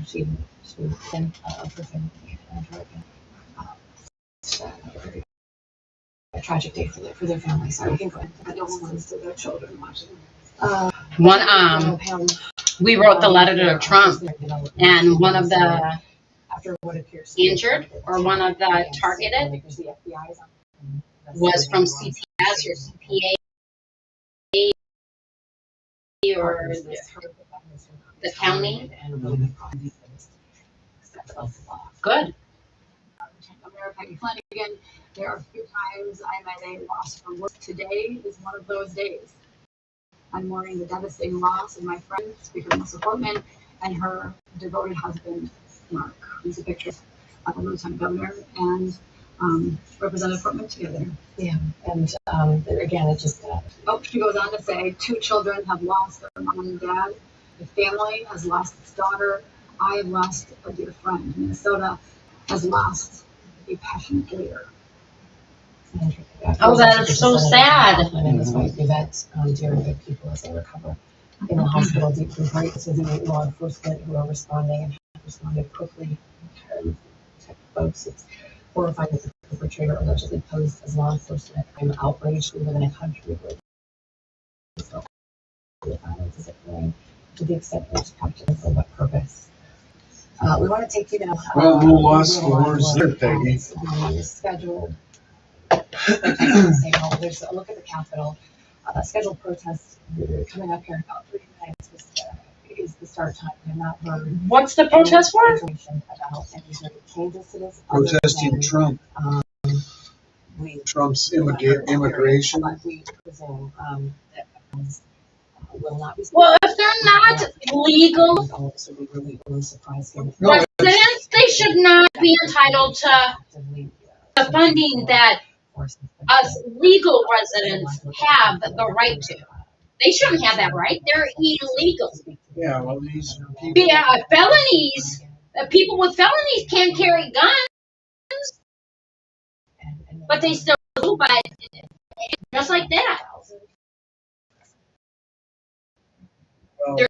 she was in of her family and her a tragic day for their family. So we can go ahead and condolences to their children watching. We wrote the letter to Trump, and one of the injured or one of the targeted was from CPS or CPA or the county. Good. Peggy Flanagan. There are a few times I met a loss from work. Today is one of those days. I'm mourning the devastating loss of my friend, Speaker Melissa Portman, and her devoted husband, Mark. These are pictures of the Lieutenant Governor and Representative Portman together. Yeah, and again, it just. She goes on to say, 2 children have lost their mom and dad. The family has lost its daughter. I have lost a dear friend. Minnesota has lost a passionate leader. Oh, that is so sad. And his wife Yvette dealing with people as they recover in the hospital. Deeply grateful to the law enforcement who are responding and have responded quickly to protect folks. It's horrifying that the perpetrator allegedly posed as law enforcement. I'm outraged. We live in a country where the violence is occurring to the extent that it's practiced for what purpose. We want to take you now. Well, no loss for words there, Peggy. Scheduled. There's a look at the Capitol. Scheduled protests coming up here in about 3 minutes is the start time. I have not heard. What's the protest for? Information about any changes to this. Protesting Trump. Trump's immigration. We presume that will not be. Well, if they're not legal residents, they should not be entitled to the funding that us legal residents have the right to. They shouldn't have that right. They're illegal. Yeah, well, these people. Yeah, felonies. People with felonies can't carry guns, but they still do. But just like that, Well, they're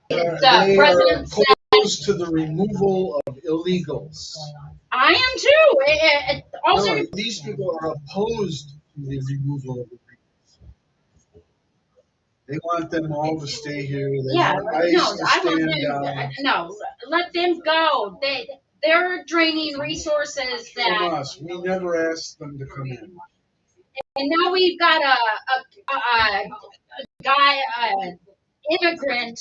they president said, opposed to the removal of illegals. I am too. Also, No, these people are opposed to the removal of illegals. They want them all to stay here. They want ICE to stand down. no, let them go. They're draining resources From that, us, we never asked them to come in. and now we've got a guy, immigrant,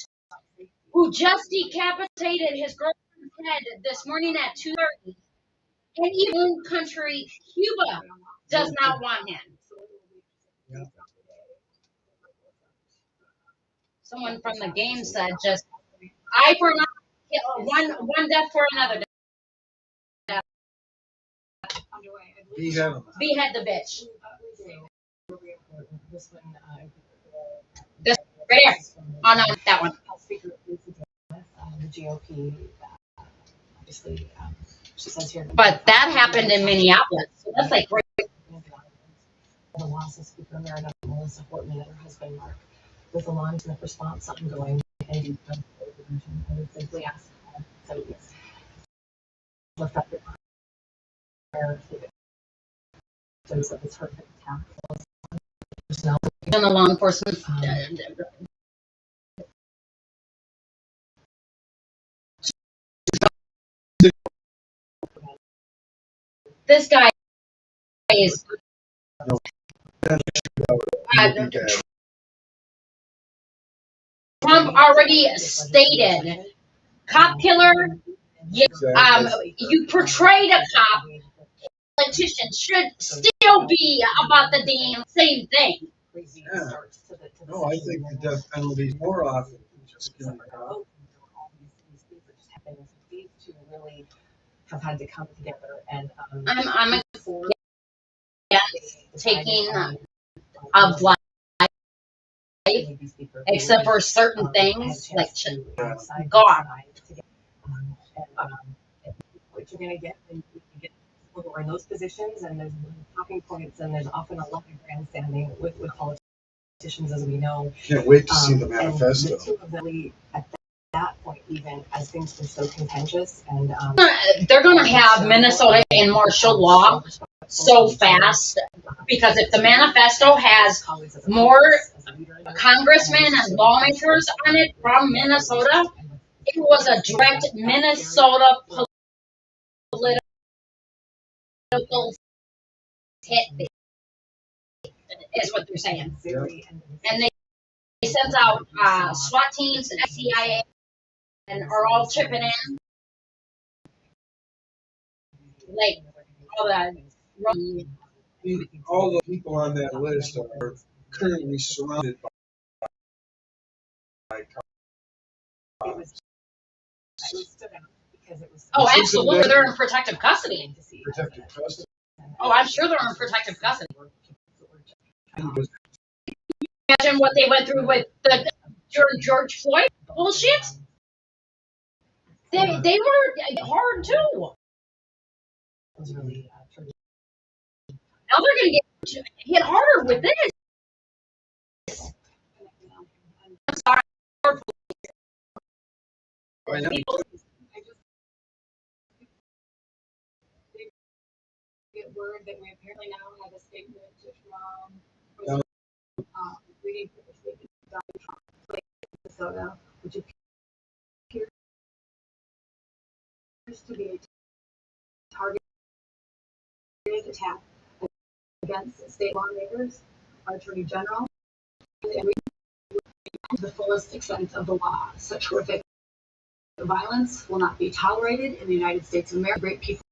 who just decapitated his girlfriend's head this morning at 2:30. And even country Cuba does not want him. Yeah. Someone from the game said just eye for an eye, one death for another death. Behead the bitch. This right here. Oh no, that one. The GOP, obviously, she says here. But that happened in Minneapolis, so that's like right. The loss of Speaker Emeritus Melissa Portman and her husband Mark, with a law enforcement response, something going, and I would simply ask so yes, lift up your prayer to the victims of this horrific attack. And the law enforcement. This guy is. Trump already stated, cop killer. You portrayed a cop. Politicians should still be about the damn same thing. Yeah. No, I think the death penalty is more often than just killing a cop. These two really have had to come together, and I'm against taking of life, except for certain things like God. What you're gonna get when you get people who are in those positions, and there's talking points, and there's often a lot of grandstanding with politicians, as we know. Can't wait to see the And manifesto. the two of them really, at that point, even as things were so contentious, and They're going to have Minnesota in martial law so fast, because if the manifesto has more congressmen and lawmakers on it from Minnesota, it was a direct Minnesota political hit, is what they're saying. And they sent out SWAT teams and CIA and are all chipping in. Like all that. All the people on that list are currently surrounded by cops. Oh, absolutely. They're in protective custody. Protective custody. Oh, I'm sure they're in protective custody. Imagine what they went through with the George Floyd bullshit. They were hard too. Now they're going to get hit harder with this. I'm sorry. People, Get word that we apparently now have a statement from reading for the statement from Minnesota, which appears to be a targeted attack against state lawmakers, our attorney general, and we to the fullest extent of the law. Such horrific violence will not be tolerated in the United States of America. Great people.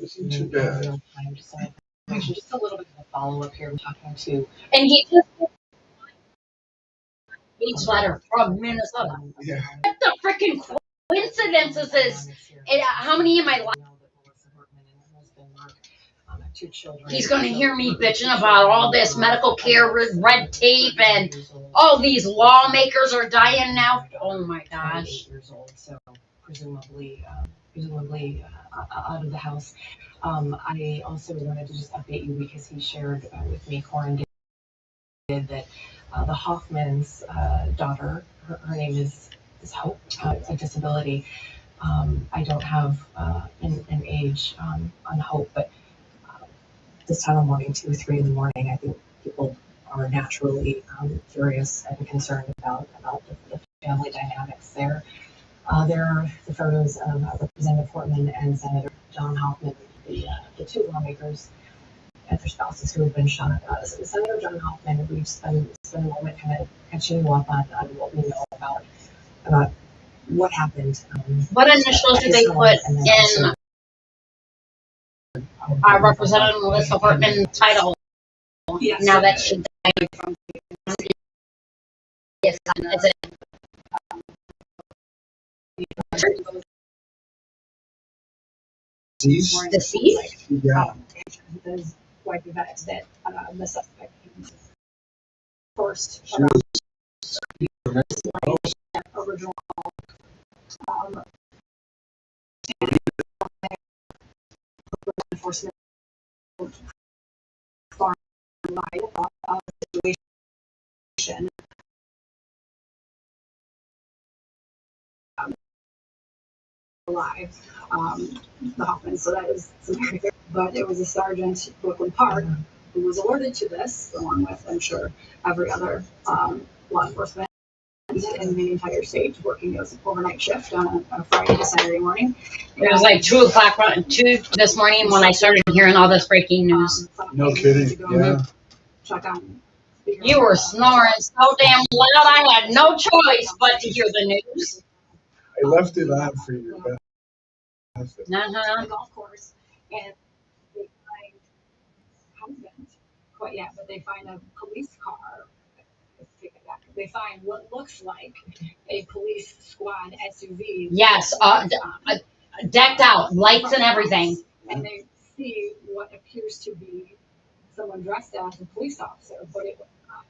Isn't too bad. Just a little bit of a follow up here. We're talking to, and he just each letter from Minnesota. Yeah. What the freaking coincidences is? How many in my life? He's going to hear me bitching about all this medical care, red tape, and all these lawmakers are dying now. Oh my gosh. So presumably out of the house. I also wanted to just update you because he shared with me, Corin did, that the Hoffman's daughter, her name is Hope, a disability. I don't have an age on Hope, but this time of morning, 2 or 3 in the morning, I think people are naturally curious and concerned about the family dynamics there. There are the photos of Representative Portman and Senator John Hoffman, the two lawmakers and their spouses who have been shot. Senator John Hoffman, we've spent a moment kind of catching you up on what we know about what happened. What initials did they put in Representative Melissa Portman's title? Yes. Now that she died from yes, is it deceased? Yeah. There's quite the fact that the suspect first original enforcement farm situation alive, the Hoffman. So that is very, but it was a Sergeant Brooklyn Park who was alerted to this, along with, I'm sure, every other law enforcement in the entire state, working those overnight shift on a Friday to Saturday morning. It was like 2 o'clock this morning when I started hearing all this breaking news. No kidding. Yeah. Check on. You were snoring so damn loud, I had no choice but to hear the news. I left it on for your benefit. The golf course, and they find husband, but they find a police car. Let's take it back. They find what looks like a police squad SUV. Yes, decked out, lights and everything. And they see what appears to be someone dressed as a police officer, but it was not.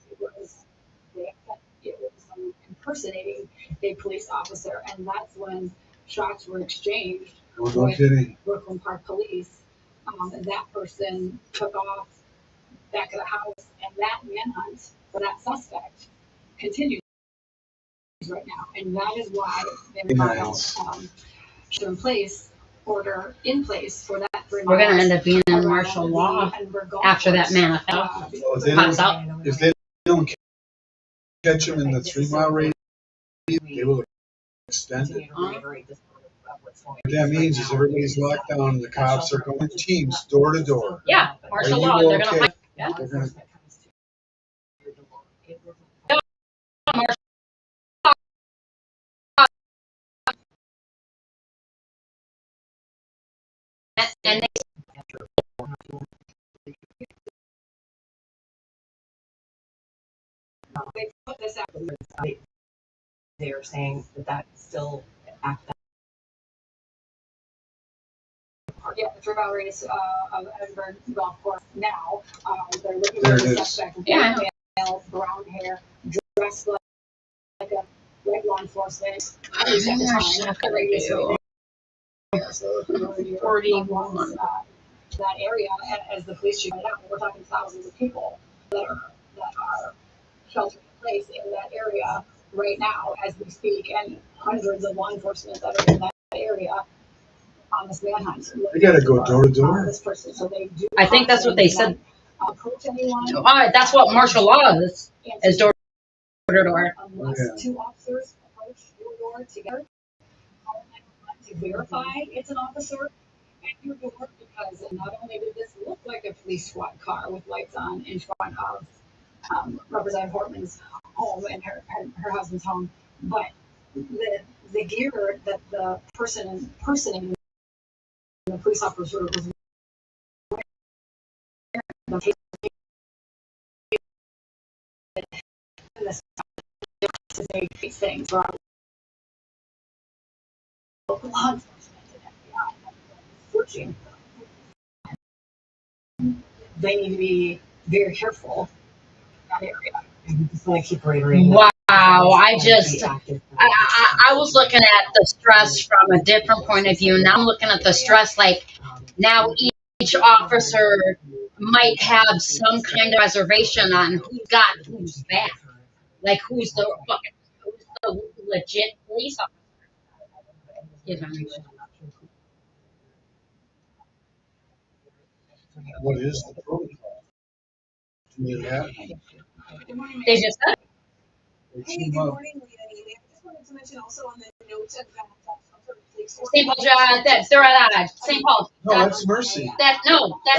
It was someone impersonating a police officer, and that's when shots were exchanged with Brooklyn Park Police. That person took off back of the house, and that manhunt for that suspect continues right now, and that is why they filed order in place for that 3 miles. We're going to end up being in martial law after that manifest pops out. If they don't catch them in the 3 mile radius, they will extend it. What that means is everybody's locked down and the cops are going teams door to door. Yeah, martial law. They're going to Yeah. They're gonna, and They put this out. They're saying that that's still active. Yeah, the 3 mile radius of Edinburgh Golf Course now. They're looking There for it the is. suspect. Yeah. Male, brown hair, dressed like a red law enforcement. At Oh least at the my time, gosh, the radius right there. So if you were to do 41. that area, as the police chief pointed out, we're talking thousands of people that are sheltered in place in that area right now as we speak, and hundreds of law enforcement that are in that area on this manhunt. they gotta go door to door. This person, so they do. I think that's what they said. Approach anyone. All right, that's what martial law is door to door. Unless 2 officers approach your door together, to verify it's an officer at your door, because not only did this look like a police squad car with lights on in front of Representative Hortman's home and her husband's home, but the gear that the person impersonating the police officer was wearing, the things for our local law enforcement and FBI searching. They need to be very careful in that area. And we just want to keep reiterating. Wow, I was looking at the stress from a different point of view. Now I'm looking at the stress like now each officer might have some kind of reservation on who's got who's back. Like who's the legit police officer. What is the protocol to make it happen? They just said. Hey, good morning, Leah and Amy. I just wanted to mention also on the notes of that St. Paul, they're at St. Paul. No, that's Mercy. That's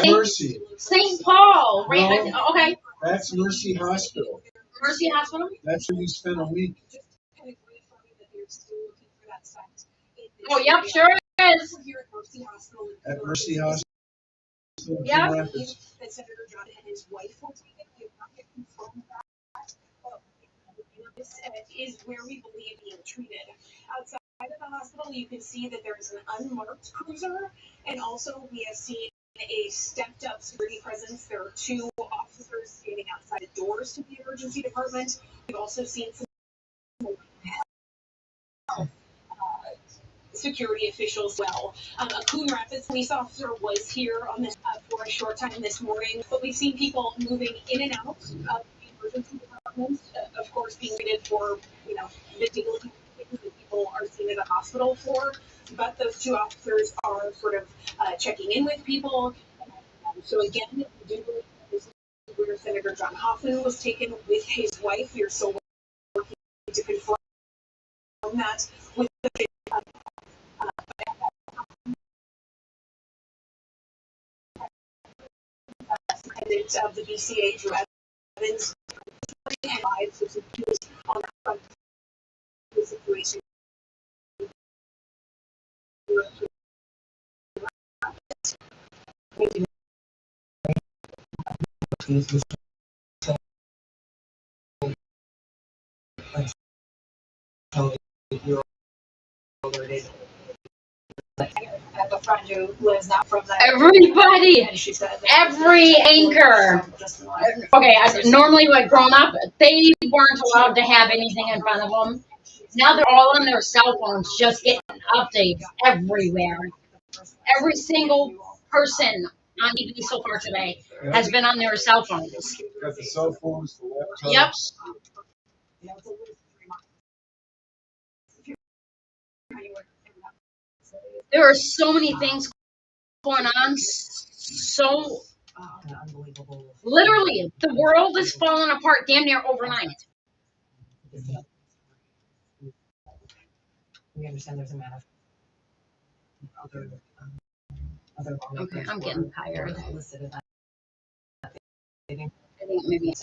Mercy. St. Paul. Right? No. Okay. That's Mercy Hospital. Mercy Hospital. That's where you spend a week. just kind of reaffirming that they're still looking for that site. Oh, yep, sure is. We're here at Mercy Hospital. At Mercy Hospital. Yeah. That Senator John and his wife were taken. We have not yet confirmed that. This is where we believe being treated. Outside of the hospital, you can see that there is an unmarked cruiser, and also we have seen a stepped up security presence. There are 2 officers standing outside the doors to the emergency department. We've also seen some security officials as well. A Coon Rapids police officer was here on this for a short time this morning, but we've seen people moving in and out of the emergency department, of course being treated for, the daily things that people are seen at the hospital for, but those 2 officers are sort of checking in with people. So again, we do believe this is where Senator John Hoffman was taken with his wife. We are still working to confirm that with the superintendent of the BCA, Drew Evans, and live so some cues on that front of the situation. You're alerted. I have a friend who lives not from that. Everybody, And she said every anchor. Okay, normally when growing up, they weren't allowed to have anything in front of them. Now they're all on their cell phones, just getting updates everywhere. Every single person on TV so far today has been on their cell phones. Got the cell phones, the laptops. Yep. There are so many things going on. So Unbelievable. literally, the world is falling apart damn near overnight. We understand there's a matter of other Okay, I'm getting tired. elicited that I think maybe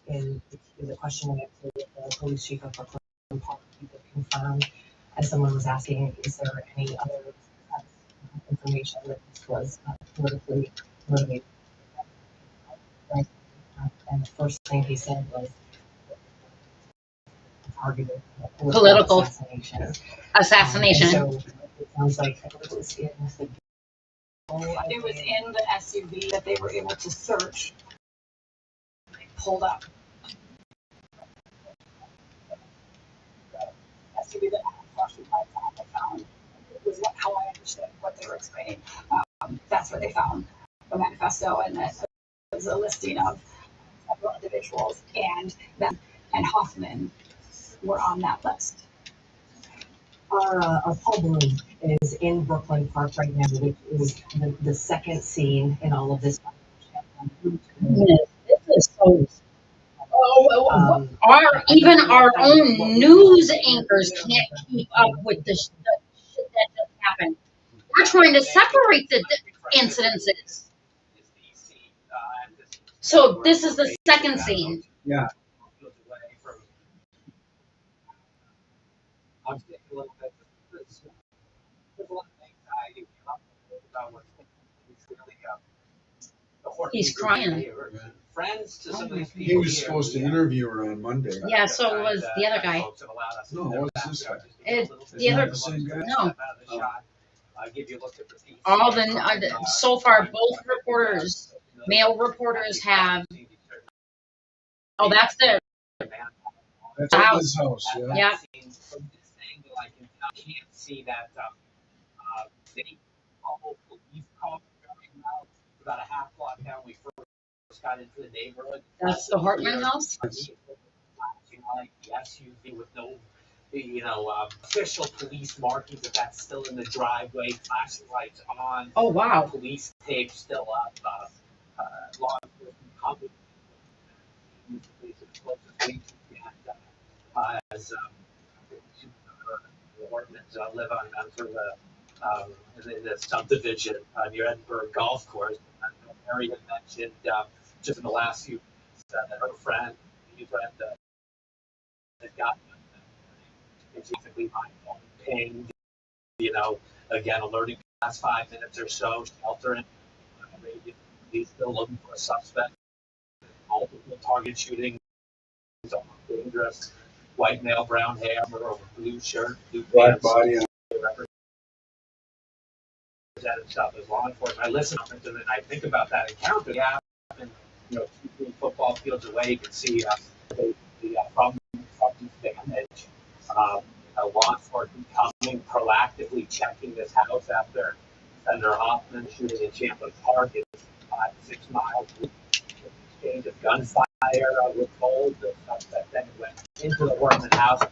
in the question and answer with the police chief of Brooklyn Park, he did confirm, as someone was asking, is there any other information that this was politically motivated? Right? And the first thing he said was targeted political assassination. assassination. So it sounds like it was in the It was in the SUV that they were able to search. Pulled up. SUV that had flashing lights on, they found. It was how I understood what they were explaining. That's what they found, the manifesto, and that was a listing of several individuals, and them and Hoffman were on that list. Our Paul Bloom is in Brooklyn Park right now, which is the second scene in all of this. This is so. Our own news anchors can't keep up with the shit that just happened. We're trying to separate the incidences. So this is the second scene. Yeah. He's crying. He was supposed to interview her on Monday. Yeah, so was the other guy. No, what's this guy? The Isn't other, that the same guy? no. All so far, both reporters, male reporters, have. Oh, that's the That's at his house, yeah. yeah. That's the Hartman house. Official police markings of that still in the driveway, flashing lights on. Oh wow. Police tape still up. Law enforcement coming. As ordinance live on sort of in the subdivision near Edinburgh Golf Course. Mary had mentioned just in the last few weeks that her friend, had gotten basically my phone pinged, again, alerting the last 5 minutes or so, sheltering. He's still looking for a suspect. Multiple target shootings, dangerous. White male, brown hair, blue shirt, blue Black pants. body. Stuff as law enforcement. I listen to it and then I think about that encounter. Yeah, and 2-3 football fields away, you can see from damage. Law enforcement coming, proactively checking this house after Senator Hoffman shooting in Champlain Park is 6 miles. Exchange of gunfire, we're told the suspect then went into the Workman house.